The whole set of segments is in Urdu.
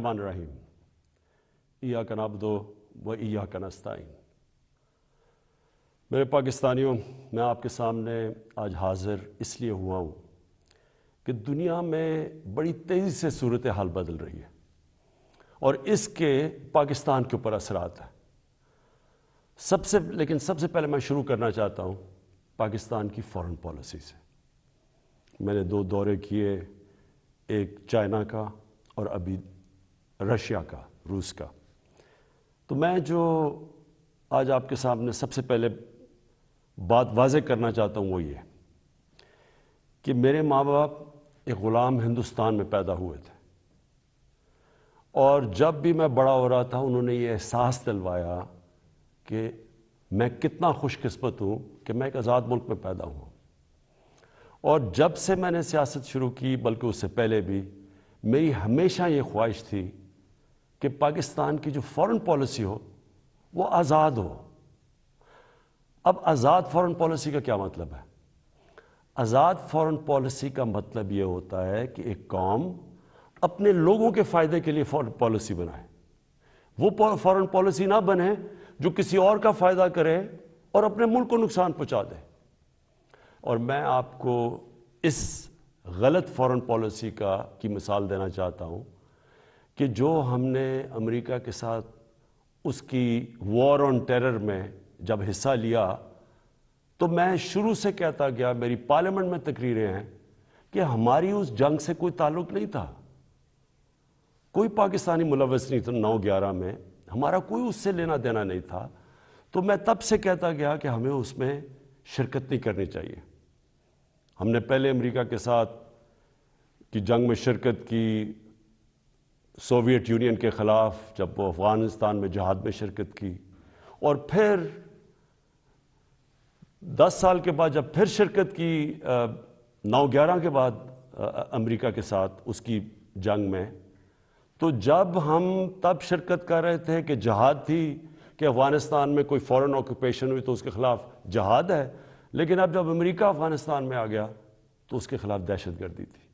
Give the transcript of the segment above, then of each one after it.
الرحمن الرحیم ایاک نعبد و ایاک نستعین۔ میرے پاکستانیوں، میں آپ کے سامنے آج حاضر اس لیے ہوا ہوں کہ دنیا میں بڑی تیزی سے صورتحال بدل رہی ہے اور اس کے پاکستان کے اوپر اثرات ہیں۔ سب سے پہلے میں شروع کرنا چاہتا ہوں پاکستان کی فارن پالیسی سے۔ میں نے 2 دورے کیے، ایک چائنا کا اور ابھی رشیا کا، روس کا۔ تو میں جو آج آپ کے سامنے سب سے پہلے بات واضح کرنا چاہتا ہوں وہ یہ کہ میرے ماں باپ ایک غلام ہندوستان میں پیدا ہوئے تھے، اور جب بھی میں بڑا ہو رہا تھا انہوں نے یہ احساس دلوایا کہ میں کتنا خوش قسمت ہوں کہ میں ایک آزاد ملک میں پیدا ہوں۔ اور جب سے میں نے سیاست شروع کی، بلکہ اس سے پہلے بھی، میری ہمیشہ یہ خواہش تھی کہ پاکستان کی جو فارن پالیسی ہو وہ آزاد ہو۔ اب آزاد فارن پالیسی کا کیا مطلب ہے؟ آزاد فارن پالیسی کا مطلب یہ ہوتا ہے کہ ایک قوم اپنے لوگوں کے فائدے کے لیے فارن پالیسی بنائے، وہ فارن پالیسی نہ بنے جو کسی اور کا فائدہ کرے اور اپنے ملک کو نقصان پہنچا دے۔ اور میں آپ کو اس غلط فارن پالیسی کی مثال دینا چاہتا ہوں کہ جو ہم نے امریکہ کے ساتھ اس کی وار آن ٹیرر میں جب حصہ لیا، تو میں شروع سے کہتا گیا، میری پارلیمنٹ میں تقریریں ہیں کہ ہماری اس جنگ سے کوئی تعلق نہیں تھا، کوئی پاکستانی ملوث نہیں تھا 9/11 میں، ہمارا کوئی اس سے لینا دینا نہیں تھا۔ تو میں تب سے کہتا گیا کہ ہمیں اس میں شرکت نہیں کرنی چاہیے۔ ہم نے پہلے امریکہ کے ساتھ کی جنگ میں شرکت کی، سوویت یونین کے خلاف، جب وہ افغانستان میں جہاد میں شرکت کی، اور پھر 10 سال کے بعد جب پھر شرکت کی 9/11 کے بعد امریکہ کے ساتھ اس کی جنگ میں، تو جب ہم تب شرکت کر رہے تھے کہ جہاد تھی کہ افغانستان میں کوئی فورن آکوپیشن ہوئی تو اس کے خلاف جہاد ہے، لیکن اب جب امریکہ افغانستان میں آ گیا تو اس کے خلاف دہشت گردی تھی۔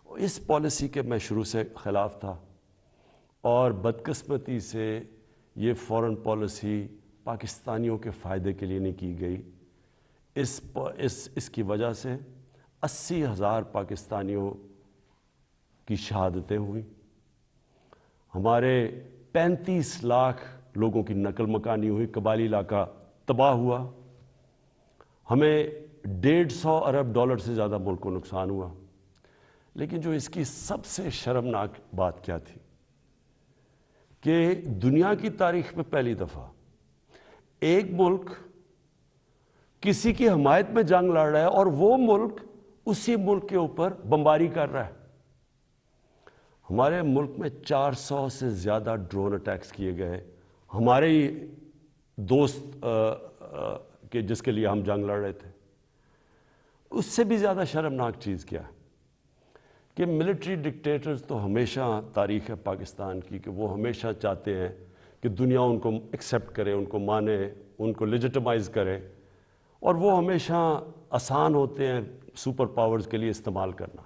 اس پالیسی کے میں شروع سے خلاف تھا، اور بدقسمتی سے یہ فارن پالیسی پاکستانیوں کے فائدے کے لیے نہیں کی گئی۔ اس کی وجہ سے 80,000 پاکستانیوں کی شہادتیں ہوئیں، ہمارے 35 لاکھ لوگوں کی نقل مکانی ہوئی، قبائلی علاقہ تباہ ہوا، ہمیں $150 ارب سے زیادہ ملک کو نقصان ہوا۔ لیکن جو اس کی سب سے شرمناک بات کیا تھی کہ دنیا کی تاریخ میں پہلی دفعہ ایک ملک کسی کی حمایت میں جنگ لڑ رہا ہے اور وہ ملک اسی ملک کے اوپر بمباری کر رہا ہے۔ ہمارے ملک میں 400 سے زیادہ ڈرون اٹیکس کیے گئے، ہمارے ہی دوست کہ جس کے لیے ہم جنگ لڑ رہے تھے۔ اس سے بھی زیادہ شرمناک چیز کیا ہے کہ ملٹری ڈکٹیٹرز تو ہمیشہ تاریخ ہے پاکستان کی کہ وہ ہمیشہ چاہتے ہیں کہ دنیا ان کو ایکسیپٹ کرے، ان کو مانے، ان کو لیجٹمائز کرے، اور وہ ہمیشہ آسان ہوتے ہیں سپر پاورز کے لیے استعمال کرنا۔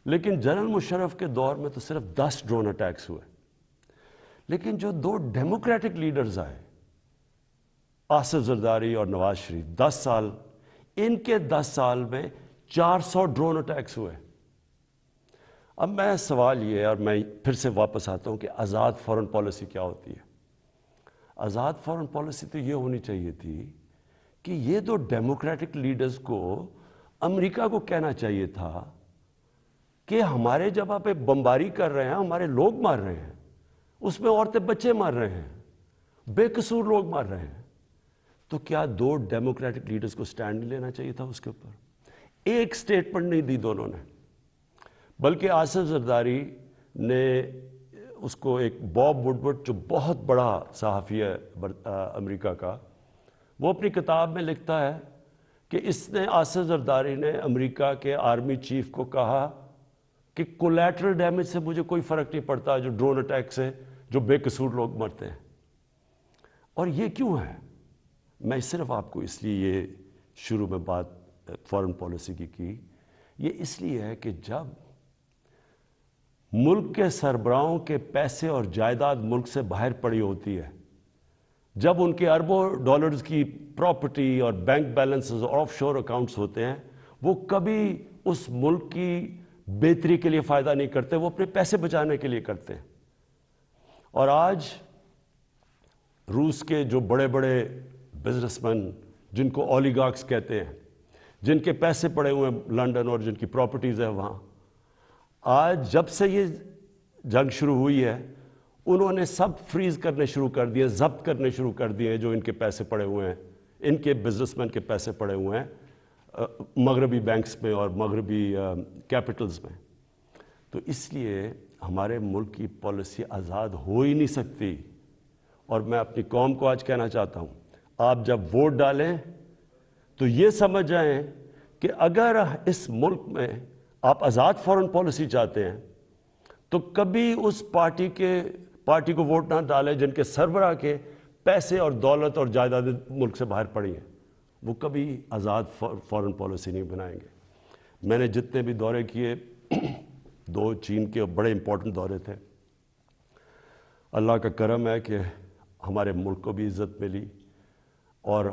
لیکن جنرل مشرف کے دور میں تو صرف 10 ڈرون اٹیکس ہوئے، لیکن جو 2 ڈیموکریٹک لیڈرز آئے، آصف زرداری اور نواز شریف، 10 سال، ان کے 10 سال میں 400 ڈرون اٹیکس ہوئے۔ اب میں سوال یہ ہے، اور میں پھر سے واپس آتا ہوں کہ آزاد فارن پالیسی کیا ہوتی ہے؟ آزاد فارن پالیسی تو یہ ہونی چاہیے تھی کہ یہ 2 ڈیموکریٹک لیڈرز کو امریکہ کو کہنا چاہیے تھا کہ ہمارے جب آپ بمباری کر رہے ہیں، ہمارے لوگ مار رہے ہیں، اس میں عورتیں بچے مار رہے ہیں، بے قصور لوگ مار رہے ہیں، تو کیا 2 ڈیموکریٹک لیڈرز کو سٹینڈ لینا چاہیے تھا اس کے اوپر؟ ایک سٹیٹمنٹ نہیں دی دونوں نے، بلکہ آصف زرداری نے اس کو ایک باب وڈورڈ جو بہت بڑا صحافی ہے امریکہ کا، وہ اپنی کتاب میں لکھتا ہے کہ آصف زرداری نے امریکہ کے آرمی چیف کو کہا کہ کولیٹرل ڈیمیج سے مجھے کوئی فرق نہیں پڑتا جو ڈرون اٹیک سے جو بے قصور لوگ مرتے ہیں۔ اور یہ کیوں ہے؟ میں صرف آپ کو اس لیے یہ شروع میں بات فارن پالیسی کی، یہ اس لیے ہے کہ جب ملک کے سربراہوں کے پیسے اور جائیداد ملک سے باہر پڑی ہوتی ہے، جب ان کے اربوں ڈالرز کی پراپرٹی اور بینک بیلنسز اور آف شور اکاؤنٹس ہوتے ہیں، وہ کبھی اس ملک کی بہتری کے لیے فائدہ نہیں کرتے، وہ اپنے پیسے بچانے کے لیے کرتے ہیں۔ اور آج روس کے جو بڑے بڑے بزنس مین، جن کو اولیگارکس کہتے ہیں، جن کے پیسے پڑے ہوئے ہیں لنڈن اور جن کی پراپرٹیز ہیں وہاں، آج جب سے یہ جنگ شروع ہوئی ہے انہوں نے سب فریز کرنے شروع کر دیے، ضبط کرنے شروع کر دیے جو ان کے پیسے پڑے ہوئے ہیں، ان کے بزنس مین کے پیسے پڑے ہوئے ہیں مغربی بینکس میں اور مغربی کیپٹلز میں۔ تو اس لیے ہمارے ملک کی پالیسی آزاد ہو ہی نہیں سکتی۔ اور میں اپنی قوم کو آج کہنا چاہتا ہوں، آپ جب ووٹ ڈالیں تو یہ سمجھ جائیں کہ اگر اس ملک میں آپ آزاد فورن پالیسی چاہتے ہیں تو کبھی اس پارٹی کو ووٹ نہ ڈالیں جن کے سربراہ کے پیسے اور دولت اور جائیداد ملک سے باہر پڑی ہیں، وہ کبھی آزاد فورن پالیسی نہیں بنائیں گے۔ میں نے جتنے بھی دورے کیے، 2 چین کے بڑے امپورٹنٹ دورے تھے، اللہ کا کرم ہے کہ ہمارے ملک کو بھی عزت ملی اور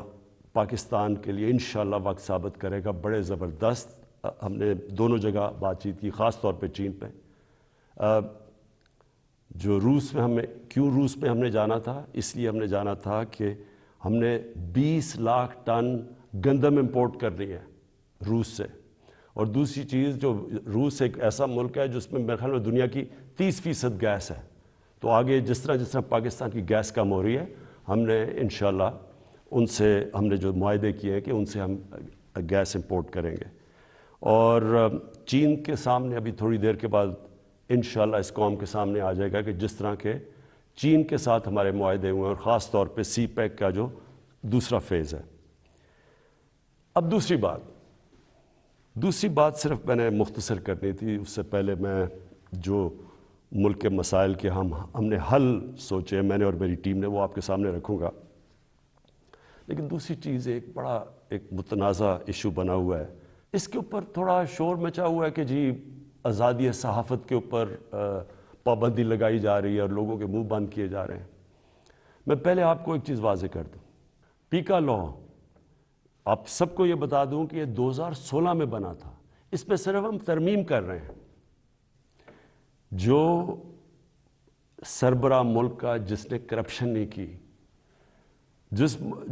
پاکستان کے لیے انشاءاللہ وقت ثابت کرے گا بڑے زبردست۔ ہم نے دونوں جگہ بات چیت کی، خاص طور پہ چین پہ۔ جو روس میں ہم نے جانا تھا، اس لیے ہم نے جانا تھا کہ ہم نے 20 لاکھ ٹن گندم امپورٹ کرنی ہے روس سے۔ اور دوسری چیز، جو روس ایک ایسا ملک ہے جس میں میرے خیال میں دنیا کی 30% گیس ہے، تو آگے جس طرح پاکستان کی گیس کم ہو رہی ہے، ہم نے انشاءاللہ ان سے ہم نے جو معاہدے کیے ہیں کہ ان سے ہم گیس امپورٹ کریں گے۔ اور چین کے سامنے ابھی تھوڑی دیر کے بعد انشاءاللہ اس قوم کے سامنے آ جائے گا کہ جس طرح کے چین کے ساتھ ہمارے معاہدے ہوئے ہیں، اور خاص طور پہ سی پیک کا جو دوسرا فیز ہے۔ اب دوسری بات صرف میں نے مختصر کرنی تھی، اس سے پہلے میں جو ملک کے مسائل کے ہم نے حل سوچے، میں نے اور میری ٹیم نے، وہ آپ کے سامنے رکھوں گا۔ لیکن دوسری چیز ایک متنازع ایشو بنا ہوا ہے، اس کے اوپر تھوڑا شور مچا ہوا ہے کہ جی آزادی صحافت کے اوپر پابندی لگائی جا رہی ہے اور لوگوں کے منہ بند کیے جا رہے ہیں۔ میں پہلے آپ کو ایک چیز واضح کر دوں، پیکا لا، آپ سب کو یہ بتا دوں کہ یہ 2016 میں بنا تھا، اس پہ صرف ہم ترمیم کر رہے ہیں۔ جو سربراہ ملک کا جس نے کرپشن نہیں کی،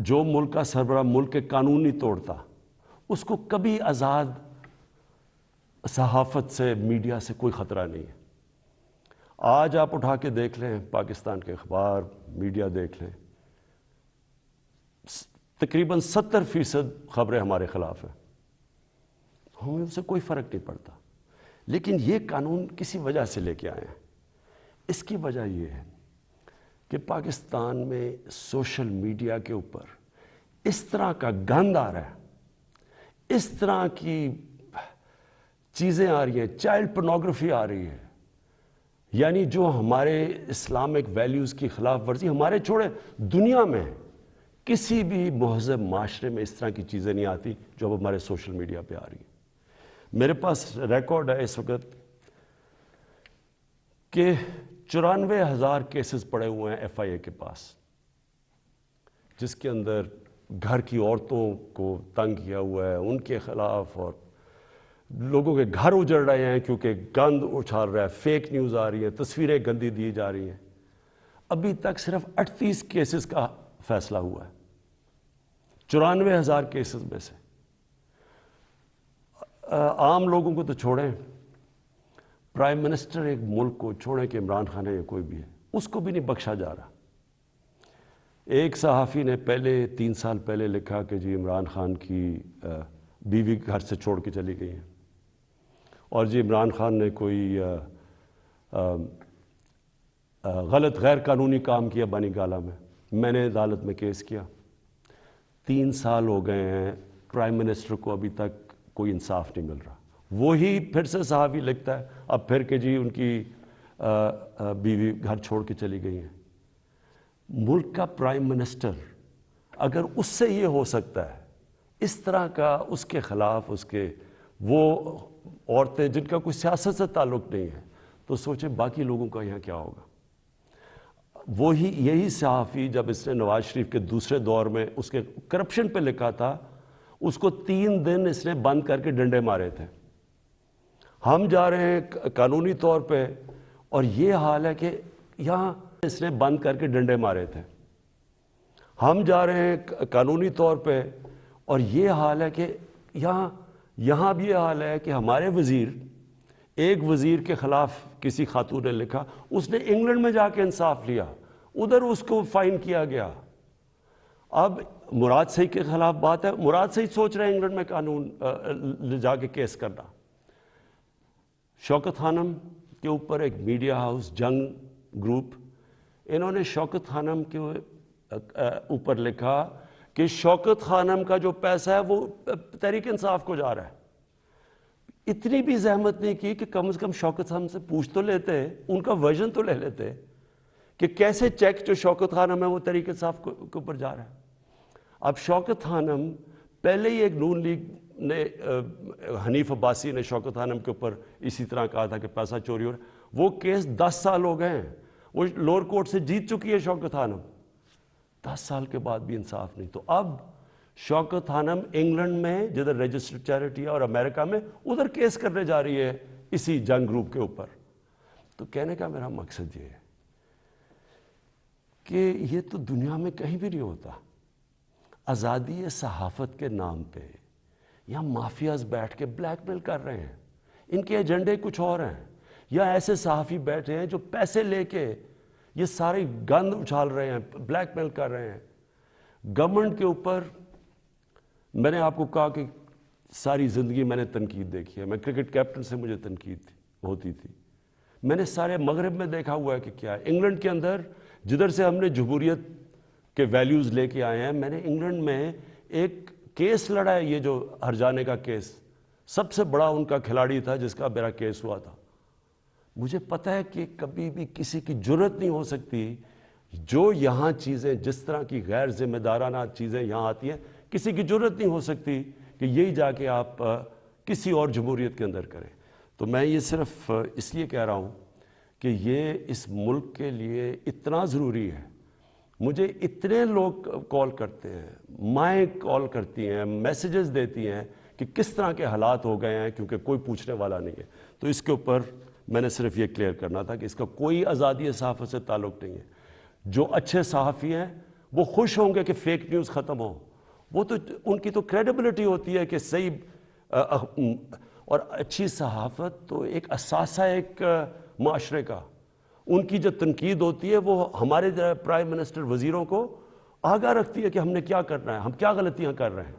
جو ملک کا سربراہ ملک کے قانون نہیں توڑتا، اس کو کبھی آزاد صحافت سے، میڈیا سے کوئی خطرہ نہیں ہے۔ آج آپ اٹھا کے دیکھ لیں، پاکستان کے اخبار، میڈیا دیکھ لیں، تقریباً 70% خبریں ہمارے خلاف ہیں، ہمیں ان سے کوئی فرق نہیں پڑتا۔ لیکن یہ قانون کسی وجہ سے لے کے آئے ہیں۔ اس کی وجہ یہ ہے کہ پاکستان میں سوشل میڈیا کے اوپر اس طرح کا گند آ رہا ہے، اس طرح کی چیزیں آ رہی ہیں، چائلڈ پورنوگرافی آ رہی ہے، یعنی جو ہمارے اسلامک ویلیوز کی خلاف ورزی، ہمارے چھوڑے دنیا میں کسی بھی مہذب معاشرے میں اس طرح کی چیزیں نہیں آتی جو اب ہمارے سوشل میڈیا پہ آ رہی ہیں۔ میرے پاس ریکارڈ ہے اس وقت کہ 94,000 کیسز پڑے ہوئے ہیں ایف آئی اے کے پاس، جس کے اندر گھر کی عورتوں کو تنگ کیا ہوا ہے، ان کے خلاف، اور لوگوں کے گھر اجڑ رہے ہیں کیونکہ گند اچھال رہا ہے، فیک نیوز آ رہی ہے، تصویریں گندی دی جا رہی ہیں۔ ابھی تک صرف 38 کیسز کا فیصلہ ہوا ہے 94,000 کیسز میں سے۔ عام لوگوں کو تو چھوڑیں، پرائم منسٹر ایک ملک کو چھوڑیں کہ عمران خان ہے یا کوئی بھی ہے، اس کو بھی نہیں بخشا جا رہا۔ ایک صحافی نے 3 سال پہلے لکھا کہ جی عمران خان کی بیوی گھر سے چھوڑ کے چلی گئی ہیں، اور جی عمران خان نے کوئی غلط غیر قانونی کام کیا بانی گالہ میں نے عدالت میں کیس کیا۔ 3 سال ہو گئے ہیں، پرائم منسٹر کو ابھی تک کوئی انصاف نہیں مل رہا۔ وہی پھر سے صحافی لکھتا ہے اب پھر کہ جی ان کی بیوی گھر چھوڑ کے چلی گئی ہیں۔ ملک کا پرائم منسٹر اگر اس سے یہ ہو سکتا ہے، اس طرح کا اس کے خلاف وہ عورتیں جن کا کوئی سیاست سے تعلق نہیں ہے، تو سوچیں باقی لوگوں کا یہاں کیا ہوگا. یہی صحافی جب اس نے نواز شریف کے دوسرے دور میں اس کے کرپشن پہ لکھا تھا، اس کو 3 دن اس نے بند کر کے ڈنڈے مارے تھے. ہم جا رہے ہیں قانونی طور پہ اور یہ حال ہے کہ یہاں اس نے بند کر کے ڈنڈے مارے تھے. ہم جا رہے ہیں قانونی طور پہ اور یہ حال ہے کہ یہاں بھی یہ حال ہے کہ ہمارے ایک وزیر کے خلاف کسی خاتون نے لکھا، اس نے انگلینڈ میں جا کے انصاف لیا، ادھر اس کو فائن کیا گیا. اب مراد سعید کے خلاف بات ہے، مراد سعید سوچ رہے ہیں انگلینڈ میں قانون لے جا کے کیس کرنا. شوکت خانم کے اوپر ایک میڈیا ہاؤس جنگ گروپ، انہوں نے شوکت خانم کے اوپر لکھا کہ شوکت خانم کا جو پیسہ ہے وہ تحریک انصاف کو جا رہا ہے. اتنی بھی زحمت نہیں کی کہ کم از کم شوکت خانم سے پوچھ تو لیتے، ان کا ورژن تو لے لیتے کہ کیسے چیک جو شوکت خانم ہے وہ تحریک انصاف کے اوپر جا رہا ہے. اب شوکت خانم پہلے ہی ایک نون لیگ نے حنیف عباسی نے شوکت خانم کے اوپر اسی طرح کہا تھا کہ پیسہ چوری ہو رہا ہے. وہ کیس 10 سال ہو گئے ہیں، وہ لوور کورٹ سے جیت چکی ہے شوکت خانم، 10 سال کے بعد بھی انصاف نہیں. تو اب شوکت خانم انگلینڈ میں جدھر رجسٹرڈ چیریٹی ہے اور امریکہ میں ادھر کیس کرنے جا رہی ہے اسی جنگ گروپ کے اوپر. تو کہنے کا میرا مقصد یہ ہے کہ یہ تو دنیا میں کہیں بھی نہیں ہوتا. آزادی صحافت کے نام پہ یا مافیاز بیٹھ کے بلیک میل کر رہے ہیں، ان کے ایجنڈے کچھ اور ہیں، یا ایسے صحافی بیٹھے ہیں جو پیسے لے کے یہ ساری گند اچھال رہے ہیں، بلیک میل کر رہے ہیں. گورنمنٹ کے اوپر میں نے آپ کو کہا کہ ساری زندگی میں نے تنقید دیکھی ہے. میں کرکٹ کیپٹن سے مجھے تنقید ہوتی تھی. میں نے سارے مغرب میں دیکھا ہوا ہے کہ کیا ہے. انگلینڈ کے اندر جدھر سے ہم نے جمہوریت کے ویلیوز لے کے آئے ہیں، میں نے انگلینڈ میں ایک کیس لڑا ہے، یہ جو ہرجانے کا کیس، سب سے بڑا ان کا کھلاڑی تھا جس کا میرا کیس ہوا تھا. مجھے پتہ ہے کہ کبھی بھی کسی کی جرت نہیں ہو سکتی جو یہاں چیزیں جس طرح کی غیر ذمہ دارانہ چیزیں یہاں آتی ہیں، کسی کی جرت نہیں ہو سکتی کہ یہی جا کے آپ کسی اور جمہوریت کے اندر کریں. تو میں یہ صرف اس لیے کہہ رہا ہوں کہ یہ اس ملک کے لیے اتنا ضروری ہے. مجھے اتنے لوگ کال کرتے ہیں، مائیں کال کرتی ہیں، میسیجز دیتی ہیں کہ کس طرح کے حالات ہو گئے ہیں کیونکہ کوئی پوچھنے والا نہیں ہے. تو اس کے اوپر میں نے صرف یہ کلیئر کرنا تھا کہ اس کا کوئی آزادی صحافت سے تعلق نہیں ہے. جو اچھے صحافی ہیں وہ خوش ہوں گے کہ فیک نیوز ختم ہو، وہ تو ان کی تو کریڈیبلٹی ہوتی ہے کہ صحیح. اور اچھی صحافت تو ایک اثاثہ ایک معاشرے کا. ان کی جو تنقید ہوتی ہے وہ ہمارے پرائم منسٹر وزیروں کو آگاہ رکھتی ہے کہ ہم نے کیا کرنا ہے، ہم کیا غلطیاں کر رہے ہیں.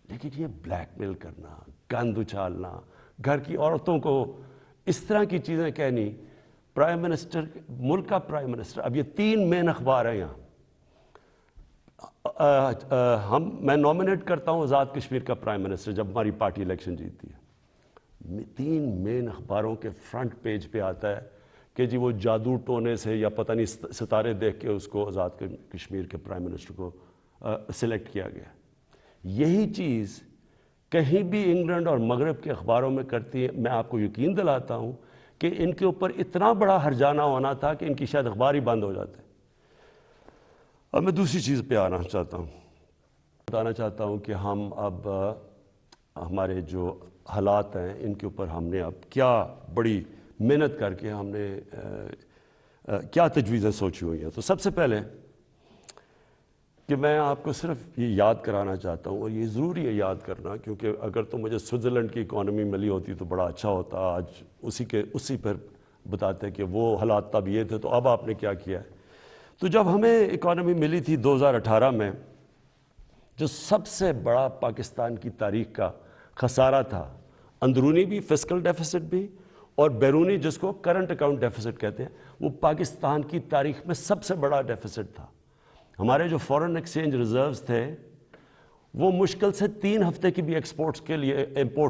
لیکن یہ بلیک میل کرنا، گند اچھالنا، گھر کی عورتوں کو اس طرح کی چیزیں کہنی. پرائم منسٹر، ملک کا پرائم منسٹر، اب یہ 3 مین اخبار ہیں یہاں. میں نومینیٹ کرتا ہوں آزاد کشمیر کا پرائم منسٹر جب ہماری پارٹی الیکشن جیتتی ہے. 3 مین اخباروں کے فرنٹ پیج پہ آتا ہے کہ جی وہ جادو ٹونے سے یا پتہ نہیں ستارے دیکھ کے اس کو آزاد کشمیر کے پرائم منسٹر کو سلیکٹ کیا گیا. یہی چیز کہیں بھی انگلینڈ اور مغرب کے اخباروں میں کرتی ہے. میں آپ کو یقین دلاتا ہوں کہ ان کے اوپر اتنا بڑا ہرجانہ ہونا تھا کہ ان کی شاید اخبار ہی بند ہو جاتے. اب میں دوسری چیز پہ آنا چاہتا ہوں، بتانا چاہتا ہوں کہ ہم اب ہمارے جو حالات ہیں ان کے اوپر ہم نے اب کیا بڑی محنت کر کے ہم نے کیا تجویزیں سوچی ہوئی ہیں. تو سب سے پہلے کہ میں آپ کو صرف یہ یاد کرانا چاہتا ہوں، اور یہ ضروری ہے یاد کرنا، کیونکہ اگر تو مجھے سوئٹزرلینڈ کی اکانومی ملی ہوتی تو بڑا اچھا ہوتا. آج اسی پر بتاتے کہ وہ حالات تب یہ تھے تو اب آپ نے کیا کیا ہے. تو جب ہمیں اکانومی ملی تھی 2018 میں، جو سب سے بڑا پاکستان کی تاریخ کا خسارہ تھا، اندرونی بھی فسکل ڈیفیسٹ بھی اور بیرونی جس کو کرنٹ اکاؤنٹ ڈیفیسٹ کہتے ہیں، وہ پاکستان کی تاریخ میں سب سے بڑا ڈیفیسٹ تھا. ہمارے جو فورن ایکسچینج ریزروز تھے وہ مشکل سے 3 ہفتے کی بھی امپورٹس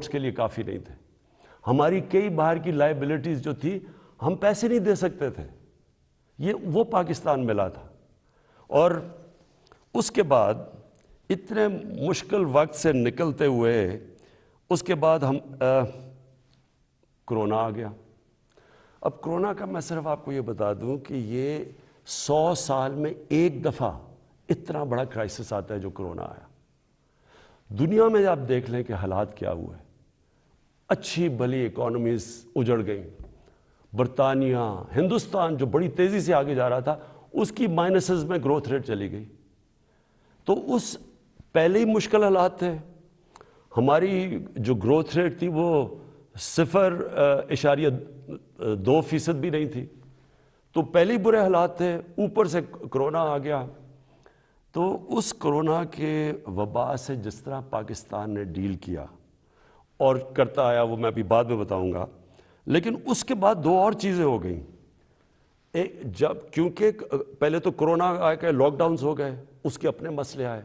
کے لیے کافی نہیں تھے. ہماری کئی باہر کی لائبلٹیز جو تھی ہم پیسے نہیں دے سکتے تھے. وہ پاکستان ملا تھا. اور اس کے بعد اتنے مشکل وقت سے نکلتے ہوئے اس کے بعد ہم کرونا آ گیا. اب کرونا کا میں صرف آپ کو یہ بتا دوں کہ یہ 100 سال میں ایک دفعہ اتنا بڑا کرائسس آتا ہے جو کرونا آیا. دنیا میں آپ دیکھ لیں کہ حالات کیا ہوئے. اچھی بھلی اکانومیز اجڑ گئیں. برطانیہ، ہندوستان جو بڑی تیزی سے آگے جا رہا تھا اس کی مائنسز میں گروتھ ریٹ چلی گئی. تو اس پہلے ہی مشکل حالات تھے. ہماری جو گروتھ ریٹ تھی وہ 0.2% بھی نہیں تھی. تو پہلے ہی برے حالات تھے، اوپر سے کرونا آ گیا. تو اس کرونا کے وبا سے جس طرح پاکستان نے ڈیل کیا اور کرتا آیا وہ میں ابھی بعد میں بتاؤں گا. لیکن اس کے بعد دو اور چیزیں ہو گئیں. جب کیونکہ پہلے تو کرونا آ کے لاک ڈاؤنز ہو گئے، اس کے اپنے مسئلے آئے.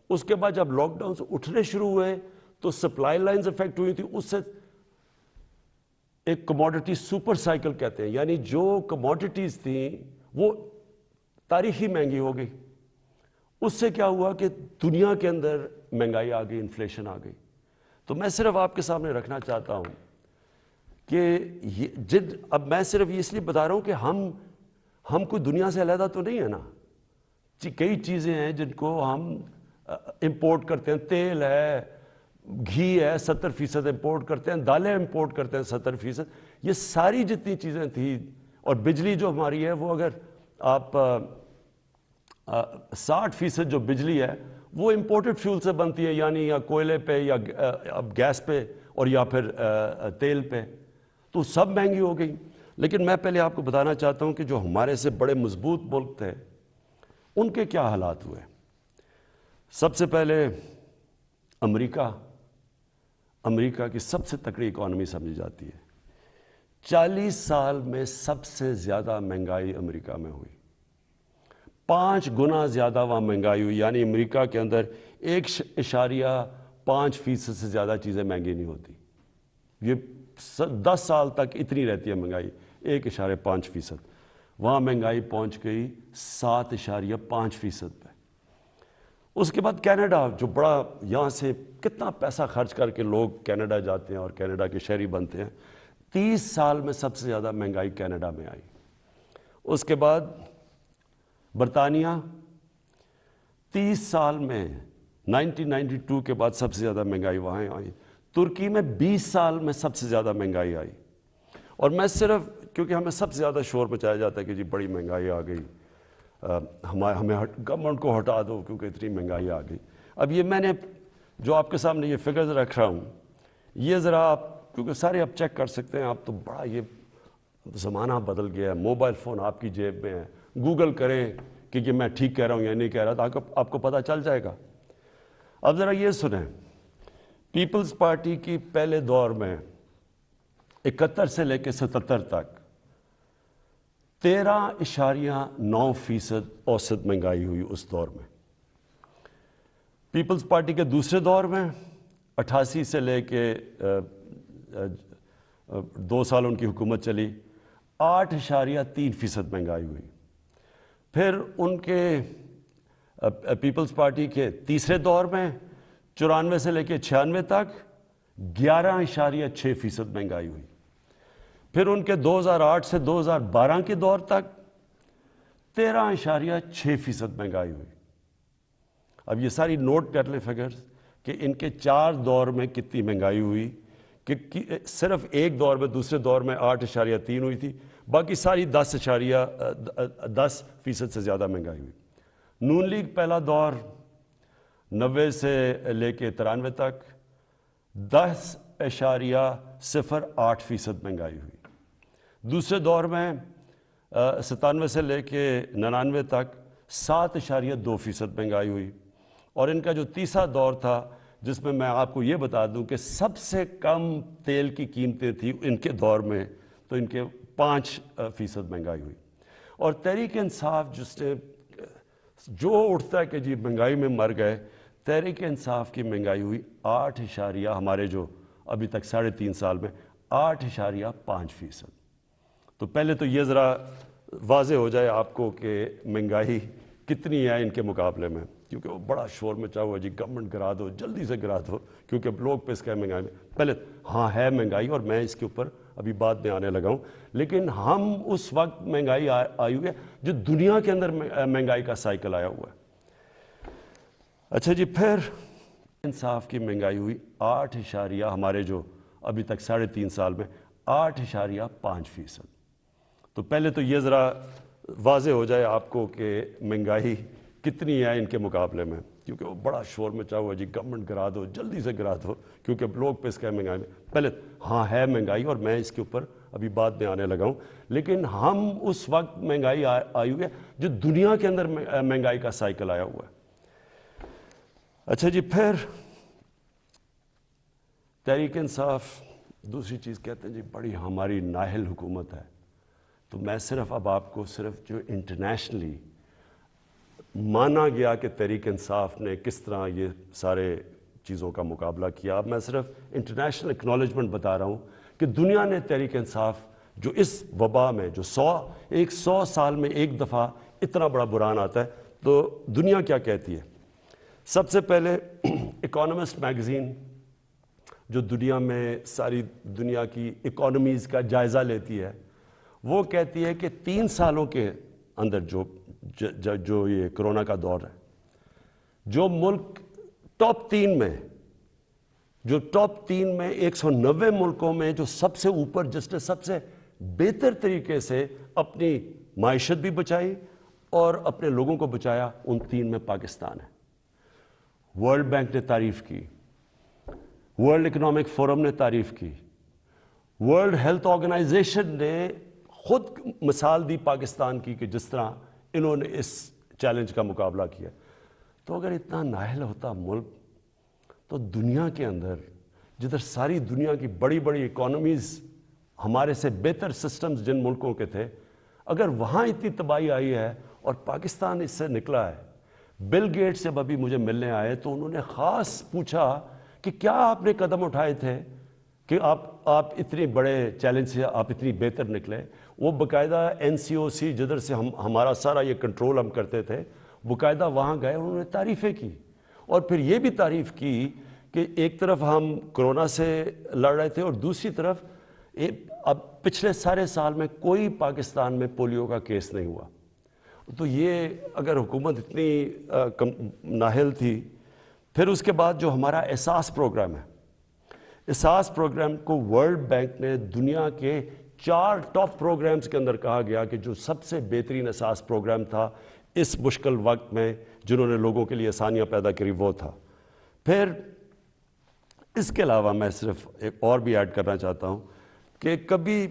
اس کے بعد جب لاک ڈاؤنز اٹھنے شروع ہوئے تو سپلائی لائنز افیکٹ ہوئی تھی. اس سے ایک کموڈٹی سپر سائیکل کہتے ہیں، یعنی جو کموڈٹیز تھیں وہ تاریخی مہنگی ہو گئی. اس سے کیا ہوا کہ دنیا کے اندر مہنگائی آ گئی، انفلیشن آ گئی. تو میں صرف آپ کے سامنے رکھنا چاہتا ہوں کہ اب میں صرف یہ اس لیے بتا رہا ہوں کہ ہم کوئی دنیا سے علیحدہ تو نہیں ہے نا. کئی چیزیں ہیں جن کو ہم امپورٹ کرتے ہیں. تیل ہے، گھی ہے، 70% امپورٹ کرتے ہیں. دالیں امپورٹ کرتے ہیں 70%. یہ ساری جتنی چیزیں تھیں، اور بجلی جو ہماری ہے وہ اگر آپ 60% جو بجلی ہے وہ امپورٹڈ فیول سے بنتی ہے، یعنی یا کوئلے پہ یا اب گیس پہ اور یا پھر تیل پہ. تو سب مہنگی ہو گئی. لیکن میں پہلے آپ کو بتانا چاہتا ہوں کہ جو ہمارے سے بڑے مضبوط ملک تھے ان کے کیا حالات ہوئے. سب سے پہلے امریکہ کی سب سے تکڑی اکانومی سمجھی جاتی ہے. 40 سال میں سب سے زیادہ مہنگائی امریکہ میں ہوئی. 5 گنا زیادہ وہاں مہنگائی ہوئی. یعنی امریکہ کے اندر 1.5% سے زیادہ چیزیں مہنگی نہیں ہوتی. یہ 10 سال تک اتنی رہتی ہے مہنگائی، 1.5%. وہاں مہنگائی پہنچ گئی 7.5% پہ. اس کے بعد کینیڈا، جو بڑا یہاں سے کتنا پیسہ خرچ کر کے لوگ کینیڈا جاتے ہیں اور کینیڈا کے شہری بنتے ہیں، 30 سال میں سب سے زیادہ مہنگائی کینیڈا میں آئی. اس کے بعد برطانیہ 30 سال میں 1992 کے بعد سب سے زیادہ مہنگائی وہاں آئی. ترکی میں 20 سال میں سب سے زیادہ مہنگائی آئی. اور میں صرف کیونکہ ہمیں سب سے زیادہ شور مچایا جاتا ہے کہ جی بڑی مہنگائی آ گئی، ہمیں گورنمنٹ کو ہٹا دو کیونکہ اتنی مہنگائی آ گئی. اب یہ میں نے جو آپ کے سامنے یہ فگرز رکھ رہا ہوں، یہ ذرا آپ کیونکہ سارے آپ چیک کر سکتے ہیں. آپ تو بڑا یہ زمانہ بدل گیا ہے، موبائل فون آپ کی جیب میں ہے. گوگل کریں کہ یہ میں ٹھیک کہہ رہا ہوں یا نہیں کہہ رہا، تو آپ کو پتہ چل جائے گا. اب ذرا یہ سنیں، پیپلز پارٹی کی پہلے دور میں 71 سے لے کے 77 تک 13.9% اوسط مہنگائی ہوئی اس دور میں. پیپلز پارٹی کے دوسرے دور میں 88 سے لے کے 2 سال ان کی حکومت چلی، 8.3% مہنگائی ہوئی. پھر ان کے پیپلز پارٹی کے تیسرے دور میں 94 سے لے کے 96 تک 11.6% مہنگائی ہوئی. پھر ان کے 2008 سے 2012 کے دور تک 13.6% مہنگائی ہوئی. اب یہ ساری نوٹ کر لیں فگرز کہ ان کے 4 دور میں کتنی مہنگائی ہوئی. کہ صرف ایک دور میں، دوسرے دور میں 8.3 ہوئی تھی، باقی ساری 10% سے زیادہ مہنگائی ہوئی. نون لیگ پہلا دور 90 سے لے کے 93 تک 10.08% مہنگائی ہوئی. دوسرے دور میں 97 سے لے کے 99 تک 7.2% مہنگائی ہوئی. اور ان کا جو تیسرا دور تھا جس میں آپ کو یہ بتا دوں کہ سب سے کم تیل کی قیمتیں تھیں ان کے دور میں، تو ان کے 5% مہنگائی ہوئی. اور تحریک انصاف جس نے جو اٹھتا ہے کہ جی مہنگائی میں مر گئے، تحریک انصاف کی مہنگائی ہوئی 8 ہمارے جو ابھی تک 3.5 سال میں 8.5%. تو پہلے تو یہ ذرا واضح ہو جائے آپ کو کہ مہنگائی کتنی ہے ان کے مقابلے میں، کیونکہ وہ بڑا شور مچا ہوا جی گورنمنٹ گرا دو، جلدی سے گرا دو، کیونکہ لوگ پس گئے مہنگائی میں. پہلے ہاں ہے مہنگائی، اور میں اس کے اوپر ابھی بعد میں آنے لگا ہوں، لیکن ہم اس وقت مہنگائی آئی ہوئی ہے جو دنیا کے اندر مہنگائی کا سائیکل آیا ہوا ہے۔ اچھا جی، پھر انصاف کی مہنگائی ہوئی 8 ہمارے جو ابھی تک 3.5 سال میں 8.5%۔ تو پہلے تو یہ ذرا واضح ہو جائے آپ کو کہ مہنگائی کتنی ہے ان کے مقابلے میں، کیونکہ وہ بڑا شور مچا ہوا جی گورنمنٹ گرا دو، جلدی سے گرا دو، کیونکہ لوگ پس گئے مہنگائی میں۔ پہلے ہاں ہے مہنگائی، اور میں اس کے اوپر ابھی بعد میں آنے لگا ہوں، لیکن ہم اس وقت مہنگائی آئی ہوئی ہے جو دنیا کے اندر مہنگائی کا سائیکل آیا ہوا ہے۔ اچھا جی، پھر تحریک انصاف دوسری چیز کہتے ہیں جی بڑی ہماری نااہل حکومت ہے۔ تو میں صرف اب آپ کو صرف جو انٹرنیشنلی مانا گیا کہ تحریک انصاف نے کس طرح یہ سارے چیزوں کا مقابلہ کیا، اب میں صرف انٹرنیشنل اکنالجمنٹ بتا رہا ہوں کہ دنیا نے تحریک انصاف جو اس وبا میں جو 100 سال میں ایک دفعہ اتنا بڑا بحران آتا ہے، تو دنیا کیا کہتی ہے۔ سب سے پہلے اکانومسٹ میگزین جو دنیا میں ساری دنیا کی اکانومیز کا جائزہ لیتی ہے، وہ کہتی ہے کہ 3 سالوں کے اندر جو یہ کرونا کا دور ہے، جو ملک ٹاپ 3 میں 190 ملکوں میں جو سب سے اوپر، جس نے سب سے بہتر طریقے سے اپنی معیشت بھی بچائی اور اپنے لوگوں کو بچایا، ان 3 میں پاکستان ہے۔ ورلڈ بینک نے تعریف کی، ورلڈ اکنامک فورم نے تعریف کی، ورلڈ ہیلتھ آرگنائزیشن نے خود مثال دی پاکستان کی کہ جس طرح انہوں نے اس چیلنج کا مقابلہ کیا۔ تو اگر اتنا نااہل ہوتا ملک، تو دنیا کے اندر جدھر ساری دنیا کی بڑی بڑی اکانومیز، ہمارے سے بہتر سسٹمز جن ملکوں کے تھے، اگر وہاں اتنی تباہی آئی ہے اور پاکستان اس سے نکلا ہے۔ بل گیٹس جب ابھی مجھے ملنے آئے تو انہوں نے خاص پوچھا کہ کیا آپ نے قدم اٹھائے تھے کہ آپ اتنے بڑے چیلنج سے آپ اتنی بہتر نکلے۔ وہ باقاعدہ NCOC جدھر سے ہمارا سارا یہ کنٹرول ہم کرتے تھے، باقاعدہ وہاں گئے، انہوں نے تعریفیں کی، اور پھر یہ بھی تعریف کی کہ ایک طرف ہم کرونا سے لڑ رہے تھے اور دوسری طرف اب پچھلے سارے سال میں کوئی پاکستان میں پولیو کا کیس نہیں ہوا۔ تو یہ اگر حکومت اتنی نااہل تھی۔ پھر اس کے بعد جو ہمارا احساس پروگرام ہے، احساس پروگرام کو ورلڈ بینک نے دنیا کے 4 ٹاپ پروگرامز کے اندر کہا گیا کہ جو سب سے بہترین احساس پروگرام تھا اس مشکل وقت میں، جنہوں نے لوگوں کے لیے آسانیاں پیدا کری، وہ تھا۔ پھر اس کے علاوہ میں صرف ایک اور بھی ایڈ کرنا چاہتا ہوں کہ کبھی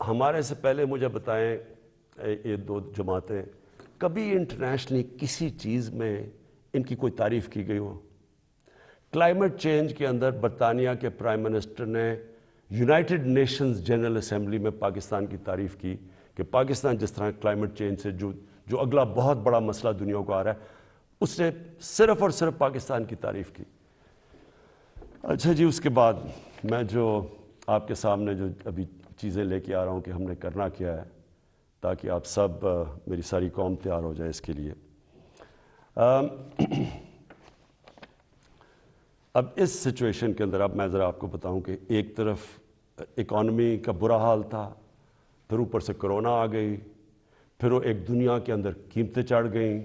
ہمارے سے پہلے مجھے بتائیں یہ 2 جماعتیں، کبھی انٹرنیشنلی کسی چیز میں ان کی کوئی تعریف کی گئی ہو؟ کلائمیٹ چینج کے اندر برطانیہ کے پرائم منسٹر نے یونائٹڈ نیشنز جنرل اسمبلی میں پاکستان کی تعریف کی کہ پاکستان جس طرح کلائمیٹ چینج سے جو اگلا بہت بڑا مسئلہ دنیا کو آ رہا ہے، اس نے صرف اور صرف پاکستان کی تعریف کی۔ اچھا جی، اس کے بعد میں جو آپ کے سامنے جو ابھی چیزیں لے کے آ رہا ہوں کہ ہم نے کرنا کیا ہے تاکہ آپ سب، میری ساری قوم تیار ہو جائے اس کے لیے۔ اب اس سچویشن کے اندر اب میں ذرا آپ کو بتاؤں کہ ایک طرف اکانومی کا برا حال تھا، پھر اوپر سے کرونا آ گئی، پھر وہ ایک دنیا کے اندر قیمتیں چڑھ گئیں،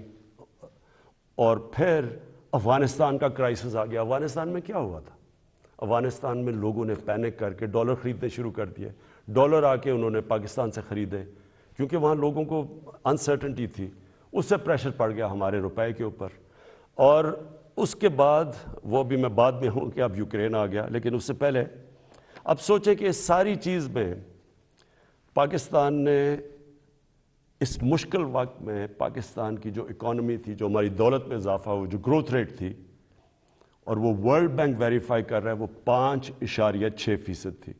اور پھر افغانستان کا کرائسس آ گیا۔ افغانستان میں کیا ہوا تھا؟ افغانستان میں لوگوں نے پینک کر کے ڈالر خریدنے شروع کر دیے، ڈالر آ کے انہوں نے پاکستان سے خریدے، کیونکہ وہاں لوگوں کو انسرٹنٹی تھی، اس سے پریشر پڑ گیا ہمارے روپے کے اوپر۔ اور اس کے بعد وہ بھی میں بعد میں ہوں کہ اب یوکرین آ گیا، لیکن اس سے پہلے اب سوچیں کہ اس ساری چیز میں پاکستان نے اس مشکل وقت میں پاکستان کی جو اکانومی تھی، جو ہماری دولت میں اضافہ ہو، جو گروتھ ریٹ تھی، اور وہ ورلڈ بینک ویریفائی کر رہا ہے، وہ 5.6% تھی۔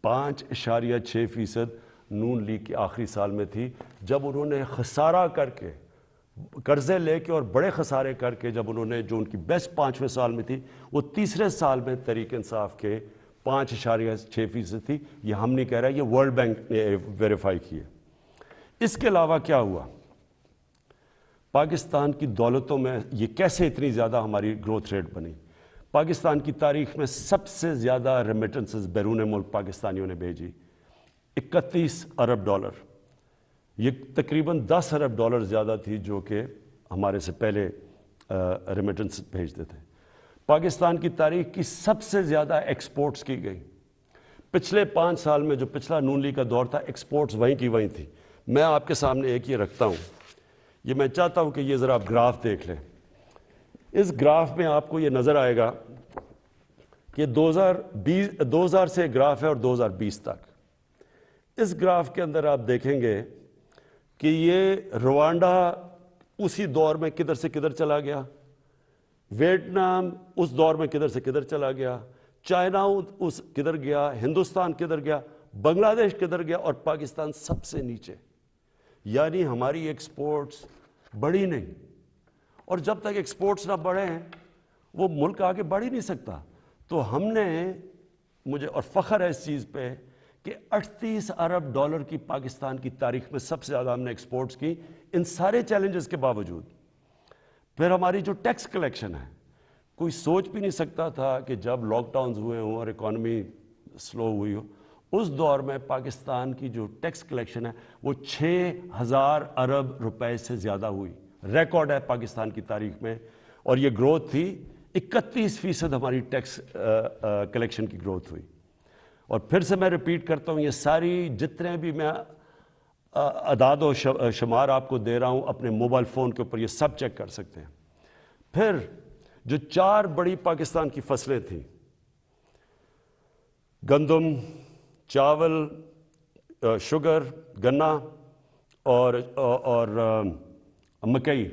5.6% نون لیگ کے آخری سال میں تھی، جب انہوں نے خسارہ کر کے، قرضے لے کے اور بڑے خسارے کر کے، جب انہوں نے جو ان کی بیسٹ 5ویں سال میں تھی، وہ تیسرے سال میں تحریک انصاف کے 5.6% تھی۔ یہ ہم نہیں کہہ رہے، یہ ورلڈ بینک نے ویریفائی کی ہے۔ اس کے علاوہ کیا ہوا؟ پاکستان کی دولتوں میں یہ کیسے اتنی زیادہ ہماری گروتھ ریٹ بنی؟ پاکستان کی تاریخ میں سب سے زیادہ ریمیٹنسز بیرون ملک پاکستانیوں نے بھیجی، 31 ارب ڈالر۔ یہ تقریباً 10 ارب ڈالر زیادہ تھی جو کہ ہمارے سے پہلے ریمیٹنس بھیجتے تھے۔ پاکستان کی تاریخ کی سب سے زیادہ ایکسپورٹس کی گئی۔ پچھلے 5 سال میں جو پچھلا نون لیگ کا دور تھا، ایکسپورٹس وہیں کی وہیں تھی۔ میں آپ کے سامنے ایک یہ رکھتا ہوں، یہ میں چاہتا ہوں کہ یہ ذرا آپ گراف دیکھ لیں۔ اس گراف میں آپ کو یہ نظر آئے گا کہ 2000 سے گراف ہے اور 2020 تک۔ اس گراف کے اندر آپ دیکھیں گے کہ یہ روانڈا اسی دور میں کدھر سے کدھر چلا گیا، ویتنام اس دور میں کدھر سے کدھر چلا گیا، چائنا اس کدھر گیا، ہندوستان کدھر گیا، بنگلہ دیش کدھر گیا، اور پاکستان سب سے نیچے۔ یعنی ہماری ایکسپورٹس بڑھی نہیں، اور جب تک ایکسپورٹس نہ بڑھے ہیں وہ ملک آگے بڑھ ہی نہیں سکتا۔ تو ہم نے، مجھے اور فخر ہے اس چیز پہ کہ 38 ارب ڈالر کی پاکستان کی تاریخ میں سب سے زیادہ ہم نے ایکسپورٹس کی، ان سارے چیلنجز کے باوجود۔ پھر ہماری جو ٹیکس کلیکشن ہے، کوئی سوچ بھی نہیں سکتا تھا کہ جب لاک ڈاؤنز ہوئے ہوں اور اکانومی سلو ہوئی ہو، اس دور میں پاکستان کی جو ٹیکس کلیکشن ہے وہ 6000 ارب روپے سے زیادہ ہوئی۔ ریکارڈ ہے پاکستان کی تاریخ میں، اور یہ گروتھ تھی 31% ہماری ٹیکس کلیکشن کی گروتھ ہوئی۔ اور پھر سے میں ریپیٹ کرتا ہوں، یہ ساری جتنے بھی میں اعداد و شمار آپ کو دے رہا ہوں اپنے موبائل فون کے اوپر، یہ سب چیک کر سکتے ہیں۔ پھر جو 4 بڑی پاکستان کی فصلیں تھیں، گندم، چاول، شوگر، گنا اور مکئی،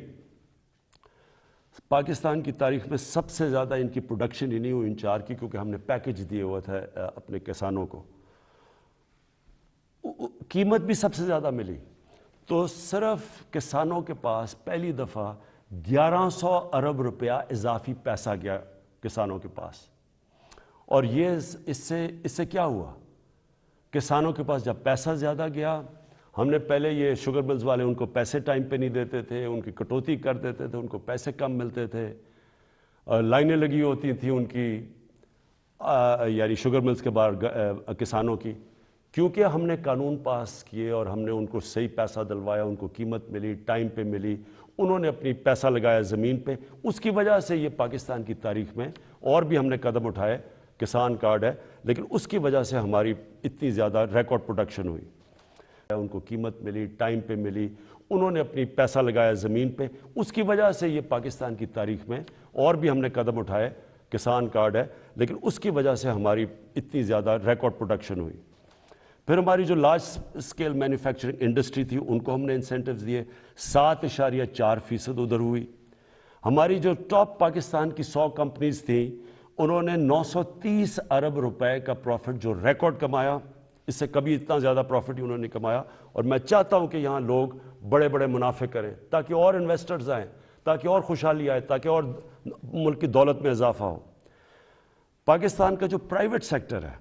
پاکستان کی تاریخ میں سب سے زیادہ ان کی پروڈکشن ہی نہیں ہوئی ان 4 کی، کیونکہ ہم نے پیکج دیے ہوا تھا اپنے کسانوں کو۔ قیمت بھی سب سے زیادہ ملی، تو صرف کسانوں کے پاس پہلی دفعہ 1100 ارب روپیہ اضافی پیسہ گیا کسانوں کے پاس۔ اور یہ اس سے کیا ہوا؟ کسانوں کے پاس جب پیسہ زیادہ گیا، ہم نے پہلے یہ شوگر ملز والے ان کو پیسے ٹائم پہ نہیں دیتے تھے، ان کی کٹوتی کر دیتے تھے، ان کو پیسے کم ملتے تھے، لائنیں لگی ہوتی تھیں ان کی، یعنی شوگر ملز کے باہر کسانوں کی۔ کیونکہ ہم نے قانون پاس کیے اور ہم نے ان کو صحیح پیسہ دلوایا، ان کو قیمت ملی، ٹائم پہ ملی، انہوں نے اپنی پیسہ لگایا زمین پہ، اس کی وجہ سے یہ پاکستان کی تاریخ میں اور بھی ہم نے قدم اٹھائے، کسان کارڈ ہے، لیکن اس کی وجہ سے ہماری اتنی زیادہ ریکارڈ پروڈکشن ہوئی۔ ان کو قیمت ملی، ٹائم پہ ملی، انہوں نے اپنی پیسہ لگایا زمین پہ، اس کی وجہ سے یہ پاکستان کی تاریخ میں اور بھی ہم نے قدم اٹھائے، کسان کارڈ ہے، لیکن اس کی وجہ سے ہماری اتنی زیادہ ریکارڈ پروڈکشن ہوئی۔ پھر ہماری جو لارج اسکیل مینوفیکچرنگ انڈسٹری تھی ان کو ہم نے انسینٹیوز دیے، 7.4% ادھر ہوئی۔ ہماری جو ٹاپ پاکستان کی 100 کمپنیز تھیں، انہوں نے 930 ارب روپے کا پروفٹ جو ریکارڈ کمایا، اس سے کبھی اتنا زیادہ پروفٹ ہی انہوں نے کمایا۔ اور میں چاہتا ہوں کہ یہاں لوگ بڑے بڑے منافع کریں تاکہ اور انویسٹرز آئیں، تاکہ اور خوشحالی آئے، تاکہ اور ملک کی دولت میں اضافہ ہو۔ پاکستان کا جو پرائیویٹ سیکٹر ہے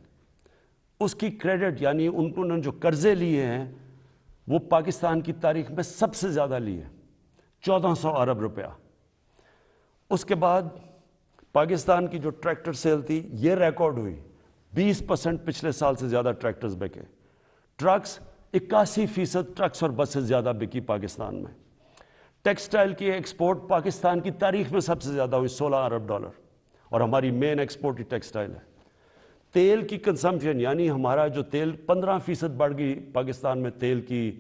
اس کی کریڈٹ، یعنی انہوں نے جو قرضے لیے ہیں وہ پاکستان کی تاریخ میں سب سے زیادہ لیے، 1400 ارب روپیہ۔ اس کے بعد پاکستان کی جو ٹریکٹر سیل تھی یہ ریکارڈ ہوئی، 20% پچھلے سال سے زیادہ ٹریکٹرز بکے۔ ٹرکس 81% ٹرکس اور بسز زیادہ بکی پاکستان میں۔ ٹیکسٹائل کی ایکسپورٹ پاکستان کی تاریخ میں سب سے زیادہ ہوئی، 16 ارب ڈالر، اور ہماری مین ایکسپورٹ ہی ٹیکسٹائل ہے۔ تیل کی کنزمپشن، یعنی ہمارا جو تیل 15% بڑھ گئی پاکستان میں تیل کی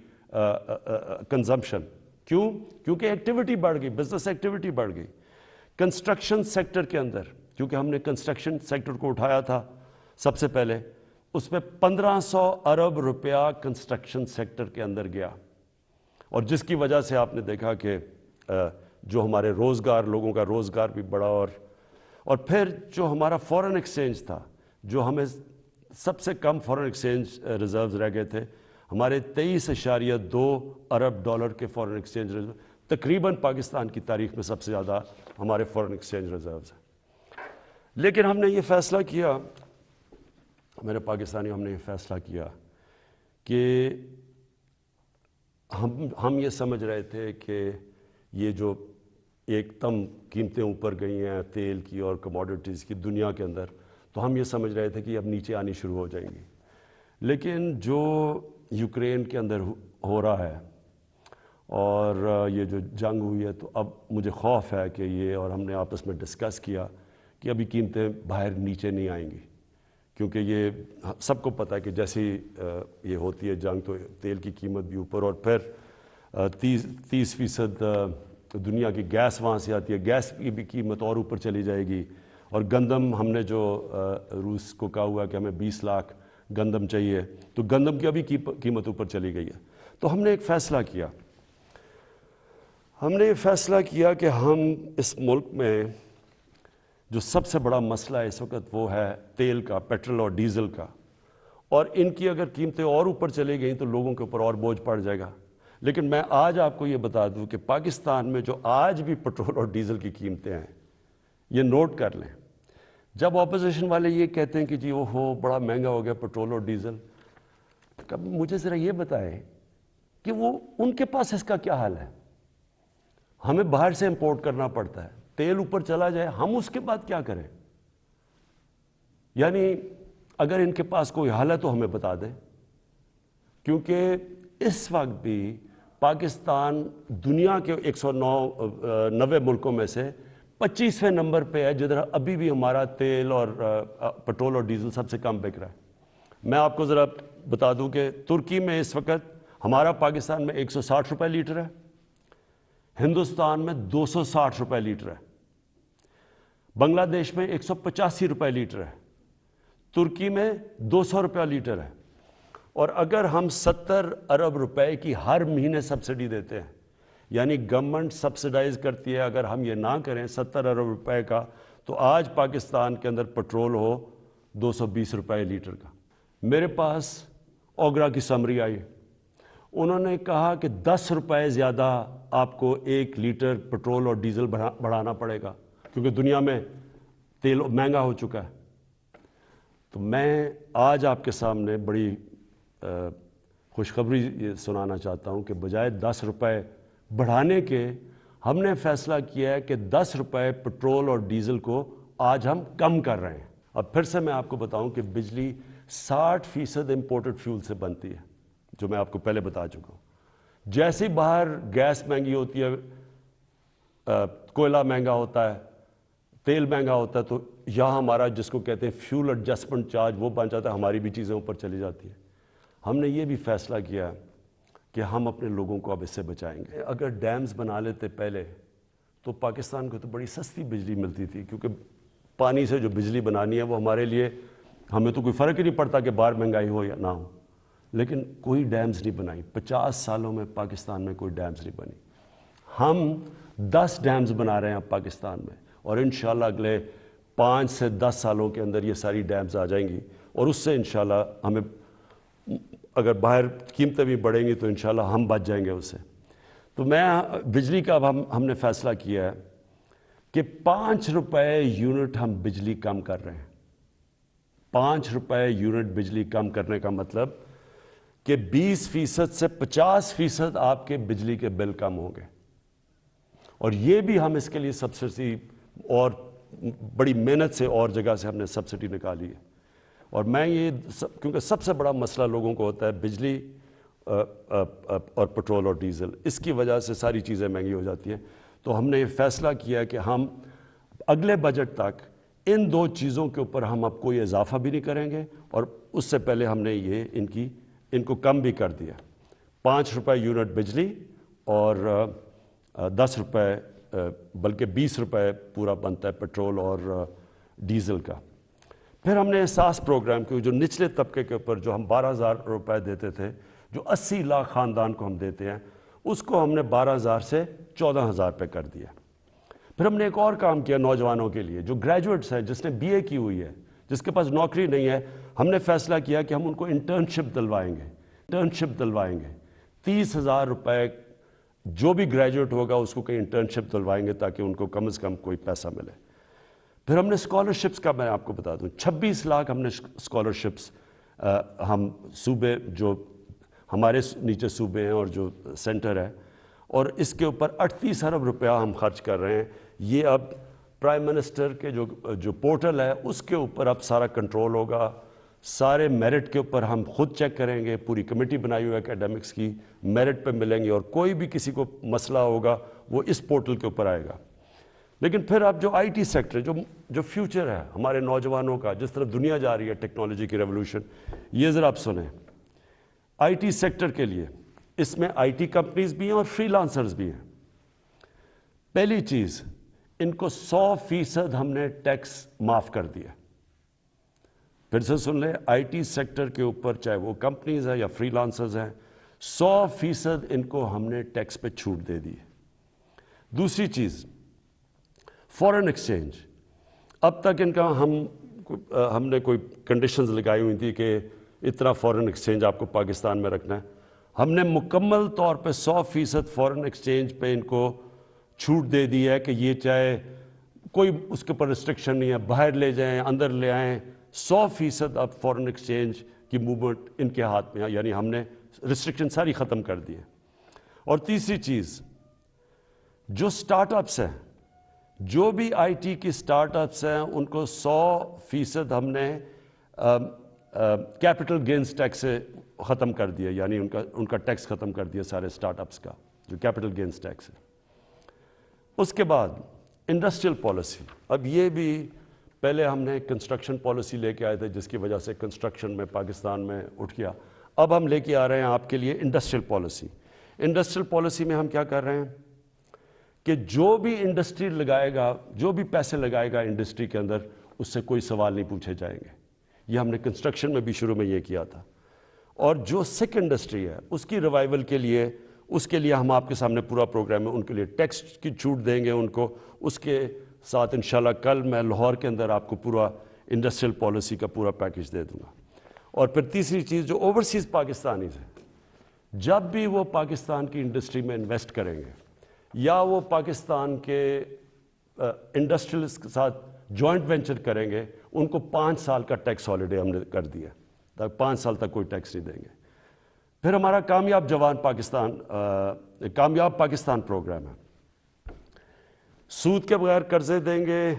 کنزمپشن۔ کیوں؟ کیونکہ ایکٹیویٹی بڑھ گئی، بزنس ایکٹیویٹی بڑھ گئی۔ کنسٹرکشن سیکٹر کے اندر، کیونکہ ہم نے کنسٹرکشن سیکٹر کو اٹھایا تھا سب سے پہلے، اس میں 1500 ارب روپیہ کنسٹرکشن سیکٹر کے اندر گیا، اور جس کی وجہ سے آپ نے دیکھا کہ جو ہمارے روزگار، لوگوں کا روزگار بھی بڑھا۔ اور پھر جو ہمارا فورن ایکسچینج تھا، جو ہمیں سب سے کم فورن ایکسچینج ریزروز رہ گئے تھے، ہمارے 23.2 ارب ڈالر کے فورن ایکسچینج ریزرو، تقریباً پاکستان کی تاریخ میں سب سے زیادہ ہمارے فورن ایکسچینج ریزروز ہیں۔ لیکن ہم نے یہ فیصلہ کیا، میرے پاکستانیوں، ہم نے یہ فیصلہ کیا کہ ہم یہ سمجھ رہے تھے کہ یہ جو ایک دم قیمتیں اوپر گئی ہیں تیل کی اور کموڈٹیز کی دنیا کے اندر، تو ہم یہ سمجھ رہے تھے کہ اب نیچے آنی شروع ہو جائیں گی. لیکن جو یوکرین کے اندر ہو رہا ہے اور یہ جو جنگ ہوئی ہے، تو اب مجھے خوف ہے کہ یہ، اور ہم نے آپس میں ڈسکس کیا کہ ابھی قیمتیں باہر نیچے نہیں آئیں گی، کیونکہ یہ سب کو پتہ ہے کہ جیسی یہ ہوتی ہے جنگ تو تیل کی قیمت بھی اوپر، اور پھر 30% دنیا کی گیس وہاں سے آتی ہے، گیس کی بھی قیمت اور اوپر چلی جائے گی. اور گندم ہم نے جو روس کو کہا ہوا کہ ہمیں 20 لاکھ گندم چاہیے، تو گندم کی ابھی قیمت اوپر چلی گئی ہے. تو ہم نے ایک فیصلہ کیا، ہم نے یہ فیصلہ کیا کہ ہم اس ملک میں جو سب سے بڑا مسئلہ ہے اس وقت وہ ہے تیل کا، پیٹرول اور ڈیزل کا، اور ان کی اگر قیمتیں اور اوپر چلی گئیں تو لوگوں کے اوپر اور بوجھ پڑ جائے گا. لیکن میں آج آپ کو یہ بتا دوں کہ پاکستان میں جو آج بھی پیٹرول اور ڈیزل کی قیمتیں ہیں، یہ نوٹ کر لیں. جب اپوزیشن والے یہ کہتے ہیں کہ جی وہ بڑا مہنگا ہو گیا پیٹرول اور ڈیزل، کب مجھے ذرا یہ بتائیں کہ وہ ان کے پاس اس کا کیا حال ہے. ہمیں باہر سے امپورٹ کرنا پڑتا ہے، تیل اوپر چلا جائے ہم اس کے بعد کیا کریں؟ یعنی اگر ان کے پاس کوئی حل ہے تو ہمیں بتا دیں، کیونکہ اس وقت بھی پاکستان دنیا کے 190 ملکوں میں سے 25ویں نمبر پہ ہے جدھر ابھی بھی ہمارا تیل اور پیٹرول اور ڈیزل سب سے کم بک رہا ہے. میں آپ کو ذرا بتا دوں کہ ترکی میں اس وقت ہمارا پاکستان میں 160 روپے لیٹر ہے، ہندوستان میں 260 روپے لیٹر ہے، بنگلہ دیش میں 185 روپے لیٹر ہے، ترکی میں 200 روپے لیٹر ہے. اور اگر ہم 70 ارب روپے کی ہر مہینے سبسڈی دیتے ہیں، یعنی گورنمنٹ سبسڈائز کرتی ہے، اگر ہم یہ نہ کریں 70 ارب روپے کا، تو آج پاکستان کے اندر پیٹرول ہو 220 روپے لیٹر کا. میرے پاس اوگرا کی سمری آئی، انہوں نے کہا کہ 10 روپے زیادہ آپ کو 1 لیٹر پیٹرول اور ڈیزل بڑھانا پڑے گا، کیونکہ دنیا میں تیل مہنگا ہو چکا ہے. تو میں آج آپ کے سامنے بڑی خوشخبری یہ سنانا چاہتا ہوں کہ بجائے 10 روپے بڑھانے کے ہم نے فیصلہ کیا ہے کہ 10 روپے پیٹرول اور ڈیزل کو آج ہم کم کر رہے ہیں. اب پھر سے میں آپ کو بتاؤں کہ بجلی 60% امپورٹڈ فیول سے بنتی ہے، جو میں آپ کو پہلے بتا چکا ہوں. جیسے باہر گیس مہنگی ہوتی ہے، کوئلہ مہنگا ہوتا ہے، تیل مہنگا ہوتا ہے، تو یہاں ہمارا جس کو کہتے ہیں فیول ایڈجسٹمنٹ چارج وہ بن جاتا ہے، ہماری بھی چیزیں اوپر چلی جاتی ہیں. ہم نے یہ بھی فیصلہ کیا کہ ہم اپنے لوگوں کو اب اس سے بچائیں گے. اگر ڈیمز بنا لیتے پہلے تو پاکستان کو تو بڑی سستی بجلی ملتی تھی، کیونکہ پانی سے جو بجلی بنانی ہے وہ ہمارے لیے، ہمیں تو کوئی فرق ہی نہیں پڑتا کہ باہر مہنگائی ہو یا نہ ہو. لیکن کوئی ڈیمز نہیں بنائی، 50 سالوں میں پاکستان میں کوئی ڈیمز نہیں بنی. ہم 10 ڈیمز بنا رہے ہیں اب پاکستان میں، اور انشاءاللہ اگلے 5 سے 10 سالوں کے اندر یہ ساری ڈیمز آ جائیں گی، اور اس سے انشاءاللہ ہمیں اگر باہر قیمتیں بھی بڑھیں گی تو انشاءاللہ ہم بچ جائیں گے اس سے. تو میں بجلی کا اب ہم نے فیصلہ کیا ہے کہ 5 روپے یونٹ ہم بجلی کم کر رہے ہیں. 5 روپے یونٹ بجلی کم کرنے کا مطلب کہ 20% سے 50% آپ کے بجلی کے بل کم ہوں گے. اور یہ بھی ہم اس کے لیے سبسڈی اور بڑی محنت سے اور جگہ سے ہم نے سبسڈی نکالی ہے. اور میں یہ کیونکہ سب سے بڑا مسئلہ لوگوں کو ہوتا ہے بجلی اور پیٹرول اور ڈیزل، اس کی وجہ سے ساری چیزیں مہنگی ہو جاتی ہیں. تو ہم نے یہ فیصلہ کیا کہ ہم اگلے بجٹ تک ان 2 چیزوں کے اوپر ہم اب کوئی اضافہ بھی نہیں کریں گے، اور اس سے پہلے ہم نے یہ ان کو کم بھی کر دیا. 5 روپے یونٹ بجلی اور 10 روپے بلکہ 20 روپے پورا بنتا ہے پیٹرول اور ڈیزل کا. پھر ہم نے احساس پروگرام کی، جو نچلے طبقے کے اوپر جو ہم 12,000 روپے دیتے تھے، جو 80 لاکھ خاندان کو ہم دیتے ہیں، اس کو ہم نے 12,000 سے 14,000 پہ کر دیا. پھر ہم نے ایک اور کام کیا نوجوانوں کے لیے جو گریجویٹس ہیں، جس نے بی اے کی ہوئی ہے، جس کے پاس نوکری نہیں ہے. ہم نے فیصلہ کیا کہ ہم ان کو انٹرنشپ دلوائیں گے. 30,000 روپے جو بھی گریجویٹ ہوگا اس کو کہیں انٹرنشپ دلوائیں گے تاکہ ان کو کم از کم کوئی پیسہ ملے. پھر ہم نے اسکالرشپس کا میں آپ کو بتا دوں 26 لاکھ ہم نے اسکالرشپس ہم صوبے جو ہمارے نیچے صوبے ہیں اور جو سینٹر ہے، اور اس کے اوپر 38 ارب روپیہ ہم خرچ کر رہے ہیں. یہ اب پرائم منسٹر کے جو پورٹل ہے اس کے اوپر اب سارا کنٹرول ہوگا. سارے میرٹ کے اوپر ہم خود چیک کریں گے, پوری کمیٹی بنائی ہوئی ہے اکیڈمکس کی, میرٹ پہ ملیں گے, اور کوئی بھی کسی کو مسئلہ ہوگا وہ اس پورٹل کے اوپر آئے گا. لیکن پھر اب جو آئی ٹی سیکٹر جو فیوچر ہے ہمارے نوجوانوں کا, جس طرف دنیا جا رہی ہے ٹیکنالوجی کی ریولوشن, یہ ذرا آپ سنیں. آئی ٹی سیکٹر کے لیے اس میں آئی ٹی کمپنیز بھی ہیں اور فری لانسرز بھی ہیں. پہلی چیز, ان کو 100% ہم نے ٹیکس معاف کر دیا. پھر سے سن لیں, آئی ٹی سیکٹر کے اوپر چاہے وہ کمپنیز ہیں یا فری لانسرز ہیں, 100% ان کو ہم نے ٹیکس پہ چھوٹ دے دی. دوسری چیز, فورن ایکسچینج. اب تک ان کا ہم نے کوئی کنڈیشنز لگائی ہوئی تھی کہ اتنا فورن ایکسچینج آپ کو پاکستان میں رکھنا ہے. ہم نے مکمل طور پہ 100% فورن ایکسچینج پہ ان کو چھوٹ دے دی ہے کہ یہ چاہے کوئی اس کے اوپر ریسٹرکشن نہیں ہے, باہر لے جائیں اندر لے آئیں, 100% اب فورن ایکسچینج کی موومنٹ ان کے ہاتھ میں ہے. یعنی ہم نے ریسٹرکشن ساری ختم کر دی ہے. اور تیسری چیز, جو سٹارٹ اپس ہیں, جو بھی آئی ٹی کی سٹارٹ اپس ہیں, ان کو 100% ہم نے کیپٹل گینز ٹیکس سے ختم کر دیا. یعنی ان کا ٹیکس ختم کر دیا سارے سٹارٹ اپس کا, جو کیپٹل گینز ٹیکس ہے. اس کے بعد انڈسٹریل پالیسی. اب یہ بھی پہلے ہم نے کنسٹرکشن پالیسی لے کے آئے تھے جس کی وجہ سے کنسٹرکشن میں پاکستان میں اٹھ گیا. اب ہم لے کے آ رہے ہیں آپ کے لیے انڈسٹریل پالیسی. انڈسٹریل پالیسی میں ہم کیا کر رہے ہیں کہ جو بھی انڈسٹری لگائے گا, جو بھی پیسے لگائے گا انڈسٹری کے اندر, اس سے کوئی سوال نہیں پوچھے جائیں گے. یہ ہم نے کنسٹرکشن میں بھی شروع میں یہ کیا تھا. اور جو سکھ انڈسٹری ہے اس کی ریوائول کے لیے, اس کے لیے ہم آپ کے سامنے پورا پروگرام ہے. ان کے لیے ٹیکس کی چھوٹ دیں گے ان کو. اس کے ساتھ انشاءاللہ کل میں لاہور کے اندر آپ کو پورا انڈسٹریل پالیسی کا پورا پیکج دے دوں گا. اور پھر تیسری چیز, جو اوورسیز پاکستانیز ہیں, جب بھی وہ پاکستان کی انڈسٹری میں انویسٹ کریں گے یا وہ پاکستان کے انڈسٹریلس کے ساتھ جوائنٹ وینچر کریں گے, ان کو 5 سال کا ٹیکس ہالیڈے ہم نے کر دیا. 5 سال تک کوئی ٹیکس نہیں دیں گے. پھر ہمارا کامیاب پاکستان پروگرام ہے. سود کے بغیر قرضے دیں گے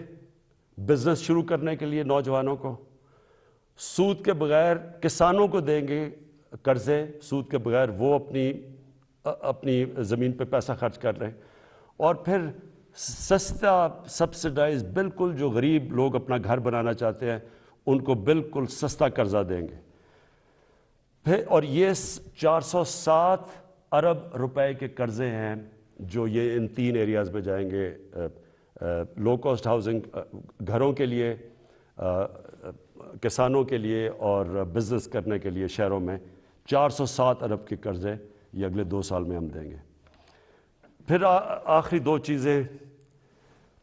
بزنس شروع کرنے کے لیے نوجوانوں کو. سود کے بغیر کسانوں کو دیں گے قرضے. سود کے بغیر وہ اپنی زمین پہ پیسہ خرچ کر رہے ہیں. اور پھر سستا سبسڈائز, بالکل جو غریب لوگ اپنا گھر بنانا چاہتے ہیں ان کو بالکل سستا قرضہ دیں گے. پھر اور یہ 407 ارب روپے کے قرضے ہیں جو یہ ان 3 ایریاز میں جائیں گے. لو کاسٹ ہاؤسنگ گھروں کے لیے, کسانوں کے لیے اور بزنس کرنے کے لیے شہروں میں 407 ارب کے قرضے یہ اگلے 2 سال میں ہم دیں گے. پھر آخری 2 چیزیں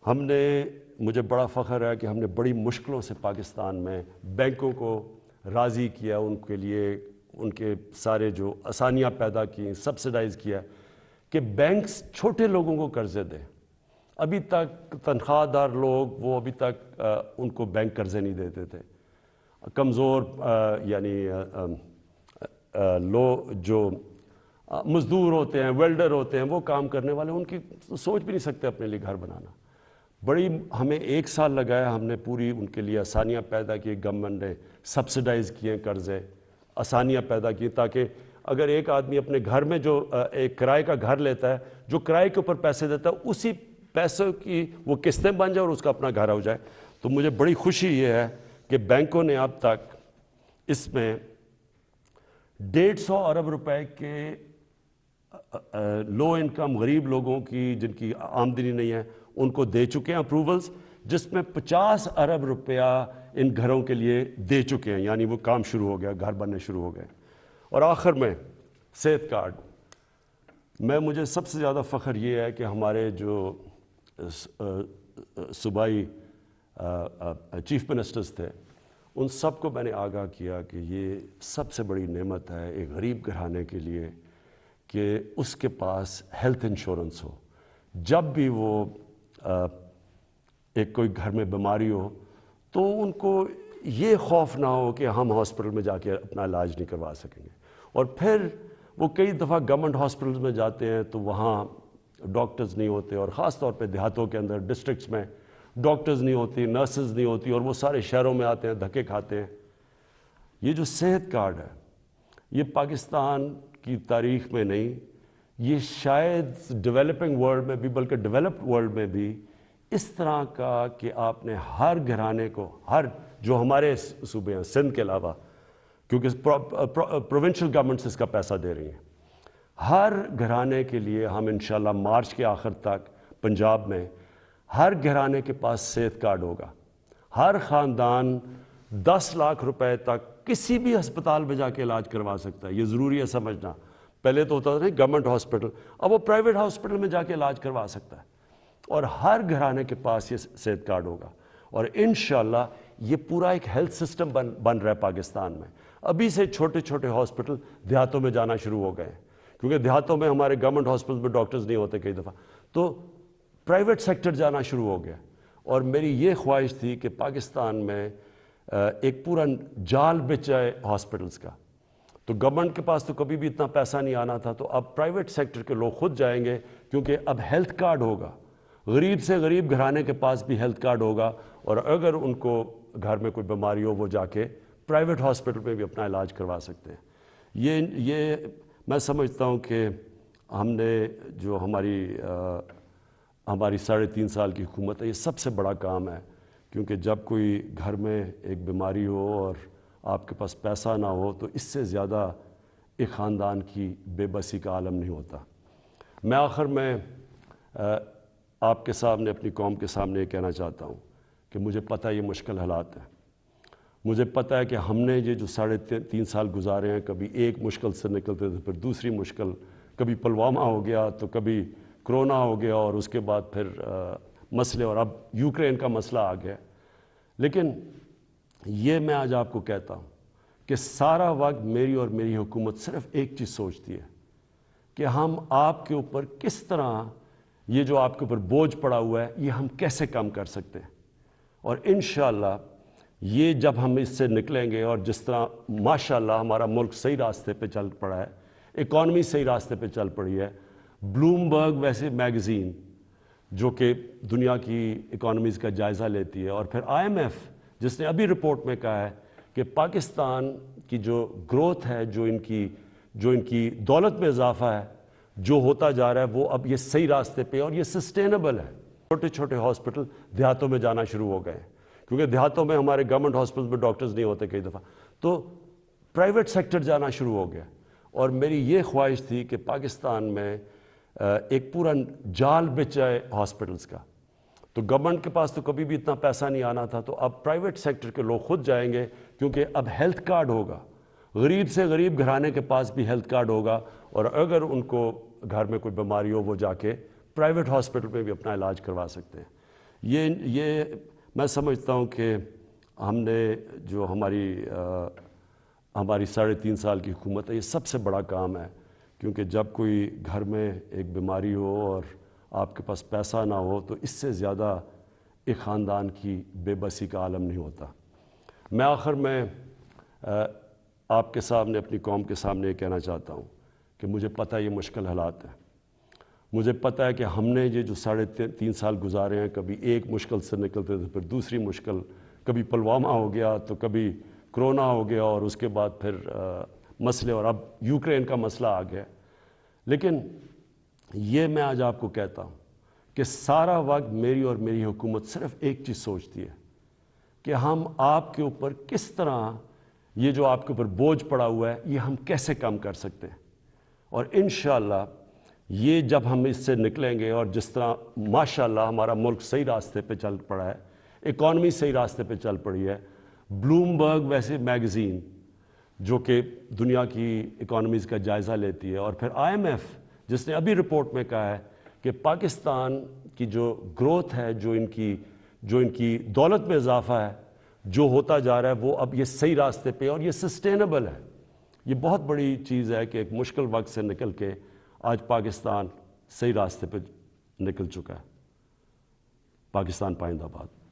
ہم نے, مجھے بڑا فخر ہے کہ ہم نے بڑی مشکلوں سے پاکستان میں بینکوں کو راضی کیا, ان کے لیے ان کے سارے جو آسانیاں پیدا کی, سبسڈائز کیا کہ بینکس چھوٹے لوگوں کو قرضے دیں. ابھی تک تنخواہ دار لوگ وہ ابھی تک ان کو بینک قرضے نہیں دیتے تھے. کمزور یعنی جو مزدور ہوتے ہیں, ویلڈر ہوتے ہیں, وہ کام کرنے والے, ان کی سوچ بھی نہیں سکتے اپنے لیے گھر بنانا. بڑی ہمیں 1 سال لگایا, ہم نے پوری ان کے لیے آسانیاں پیدا کی. گورنمنٹ نے سبسڈائز کیے قرضے, آسانیاں پیدا کی تاکہ اگر ایک آدمی اپنے گھر میں جو ایک کرائے کا گھر لیتا ہے, جو کرائے کے اوپر پیسے دیتا ہے, اسی پیسوں کی وہ قسطیں بن جائے اور اس کا اپنا گھر ہو جائے. تو مجھے بڑی خوشی یہ ہے کہ بینکوں نے اب تک اس میں 150 ارب روپے کے لو انکم غریب لوگوں کی جن کی آمدنی نہیں ہے ان کو دے چکے ہیں اپروولز, جس میں 50 ارب روپیہ ان گھروں کے لیے دے چکے ہیں. یعنی وہ کام شروع ہو گیا, گھر بننے شروع ہو گئے. اور آخر میں صحت کارڈ. مجھے سب سے زیادہ فخر یہ ہے کہ ہمارے جو صوبائی چیف منسٹرز تھے, ان سب کو میں نے آگاہ کیا کہ یہ سب سے بڑی نعمت ہے ایک غریب گھرانے کے لیے کہ اس کے پاس ہیلتھ انشورنس ہو. جب بھی وہ ایک کوئی گھر میں بیماری ہو تو ان کو یہ خوف نہ ہو کہ ہم ہاسپٹل میں جا کے اپنا علاج نہیں کروا سکیں گے. اور پھر وہ کئی دفعہ گورنمنٹ ہاسپٹلز میں جاتے ہیں تو وہاں ڈاکٹرز نہیں ہوتے، اور خاص طور پہ دیہاتوں کے اندر ڈسٹرکٹس میں ڈاکٹرز نہیں ہوتی، نرسز نہیں ہوتی، اور وہ سارے شہروں میں آتے ہیں، دھکے کھاتے ہیں۔ یہ جو صحت کارڈ ہے، یہ پاکستان کی تاریخ میں نہیں، یہ شاید ڈیولپنگ ورلڈ میں بھی، بلکہ ڈیولپڈ ورلڈ میں بھی اس طرح کا کہ آپ نے ہر گھرانے کو، ہر جو ہمارے صوبے ہیں سندھ کے علاوہ، کیونکہ پروونشل گورنمنٹس اس کا پیسہ دے رہی ہیں، ہر گھرانے کے لیے ہم انشاءاللہ مارچ کے آخر تک پنجاب میں ہر گھرانے کے پاس صحت کارڈ ہوگا۔ ہر خاندان 10 لاکھ روپے تک کسی بھی ہسپتال میں جا کے علاج کروا سکتا ہے۔ یہ ضروری ہے سمجھنا، پہلے تو ہوتا تھا نہیں گورنمنٹ ہاسپٹل، اب وہ پرائیویٹ ہاسپٹل میں جا کے علاج کروا سکتا ہے، اور ہر گھرانے کے پاس یہ صحت کارڈ ہوگا۔ اور انشاءاللہ یہ پورا ایک ہیلتھ سسٹم بن رہا ہے پاکستان میں۔ ابھی سے چھوٹے چھوٹے ہاسپٹل دیہاتوں میں جانا شروع ہو گئے ہیں، کیونکہ دیہاتوں میں ہمارے گورنمنٹ ہاسپٹل میں ڈاکٹرز نہیں ہوتے کئی دفعہ، تو پرائیویٹ سیکٹر جانا شروع ہو گیا۔ اور میری یہ خواہش تھی کہ پاکستان میں ایک پورا جال بچ جائے ہاسپٹلز کا۔ تو گورنمنٹ کے پاس تو کبھی بھی اتنا پیسہ نہیں آنا تھا، تو اب پرائیویٹ سیکٹر کے لوگ خود جائیں گے، کیونکہ اب ہیلتھ کارڈ ہوگا، غریب سے غریب گھرانے کے پاس بھی ہیلتھ کارڈ ہوگا، اور اگر ان کو گھر میں کوئی بیماری ہو وہ جا کے پرائیویٹ ہاسپٹل میں بھی اپنا علاج کروا سکتے ہیں۔ یہ میں سمجھتا ہوں کہ ہم نے جو ہماری 3.5 سال کی حکومت ہے، یہ سب سے بڑا کام ہے، کیونکہ جب کوئی گھر میں ایک بیماری ہو اور آپ کے پاس پیسہ نہ ہو تو اس سے زیادہ ایک خاندان کی بے بسی کا عالم نہیں ہوتا۔ میں آخر میں آپ کے سامنے، اپنی قوم کے سامنے یہ کہنا چاہتا ہوں کہ مجھے پتہ ہے یہ مشکل حالات ہیں، مجھے پتہ ہے کہ ہم نے یہ جو 3.5 سال گزارے ہیں، کبھی ایک مشکل سے نکلتے تھے، پھر دوسری مشکل، کبھی پلوامہ ہو گیا تو کبھی کرونا ہو گیا، اور اس کے بعد پھر مسئلے، اور اب یوکرین کا مسئلہ آ گیا۔ لیکن یہ میں آج آپ کو کہتا ہوں کہ سارا وقت میری اور میری حکومت صرف ایک چیز سوچتی ہے کہ ہم آپ کے اوپر کس طرح یہ جو آپ کے اوپر بوجھ پڑا ہوا ہے، یہ ہم کیسے کم کر سکتے ہیں۔ اور انشاءاللہ یہ جب ہم اس سے نکلیں گے، اور جس طرح ماشاءاللہ ہمارا ملک صحیح راستے پہ چل پڑا ہے، اکانومی صحیح راستے پہ چل پڑی ہے، بلومبرگ ویسے میگزین جو کہ دنیا کی اکانومیز کا جائزہ لیتی ہے، اور پھر IMF جس نے ابھی رپورٹ میں کہا ہے کہ پاکستان کی جو گروتھ ہے، جو ان کی دولت میں اضافہ ہے، جو ہوتا جا رہا ہے، وہ اب یہ صحیح راستے پہ، اور یہ سسٹینیبل ہے۔ چھوٹے چھوٹے ہاسپٹل دیہاتوں میں جانا شروع ہو گئے ہیں، کیونکہ دیہاتوں میں ہمارے گورنمنٹ ہاسپٹل میں ڈاکٹرز نہیں ہوتے کئی دفعہ، تو پرائیویٹ سیکٹر جانا شروع ہو گیا۔ اور میری یہ خواہش تھی کہ پاکستان میں ایک پورا جال بچ جائے ہاسپٹلز کا۔ تو گورنمنٹ کے پاس تو کبھی بھی اتنا پیسہ نہیں آنا تھا، تو اب پرائیویٹ سیکٹر کے لوگ خود جائیں گے، کیونکہ اب ہیلتھ کارڈ ہوگا، غریب سے غریب گھرانے کے پاس بھی ہیلتھ کارڈ ہوگا، اور اگر ان کو گھر میں کوئی بیماری ہو وہ جا کے پرائیویٹ ہاسپٹل میں بھی اپنا علاج کروا سکتے ہیں۔ یہ میں سمجھتا ہوں کہ ہم نے جو ہماری 3.5 سال کی حکومت ہے، یہ سب سے بڑا کام ہے، کیونکہ جب کوئی گھر میں ایک بیماری ہو اور آپ کے پاس پیسہ نہ ہو تو اس سے زیادہ ایک خاندان کی بے بسی کا عالم نہیں ہوتا۔ میں آخر میں آپ کے سامنے، اپنی قوم کے سامنے یہ کہنا چاہتا ہوں کہ مجھے پتہ ہے یہ مشکل حالات ہیں، مجھے پتہ ہے کہ ہم نے یہ جو 3.5 سال گزارے ہیں، کبھی ایک مشکل سے نکلتے تھے، پھر دوسری مشکل، کبھی پلوامہ ہو گیا تو کبھی کرونا ہو گیا، اور اس کے بعد پھر مسئلے، اور اب یوکرین کا مسئلہ آ گیا۔ لیکن یہ میں آج آپ کو کہتا ہوں کہ سارا وقت میری اور میری حکومت صرف ایک چیز سوچتی ہے کہ ہم آپ کے اوپر کس طرح یہ جو آپ کے اوپر بوجھ پڑا ہوا ہے، یہ ہم کیسے کم کر سکتے ہیں۔ اور انشاءاللہ یہ جب ہم اس سے نکلیں گے، اور جس طرح ماشاءاللہ ہمارا ملک صحیح راستے پہ چل پڑا ہے، اکانومی صحیح راستے پہ چل پڑی ہے، بلومبرگ ویسے میگزین جو کہ دنیا کی اکانومیز کا جائزہ لیتی ہے، اور پھر IMF جس نے ابھی رپورٹ میں کہا ہے کہ پاکستان کی جو گروتھ ہے، جو ان کی دولت میں اضافہ ہے، جو ہوتا جا رہا ہے، وہ اب یہ صحیح راستے پہ، اور یہ سسٹینیبل ہے۔ یہ بہت بڑی چیز ہے کہ ایک مشکل وقت سے نکل کے آج پاکستان صحیح راستے پہ نکل چکا ہے۔ پاکستان پائندہ باد۔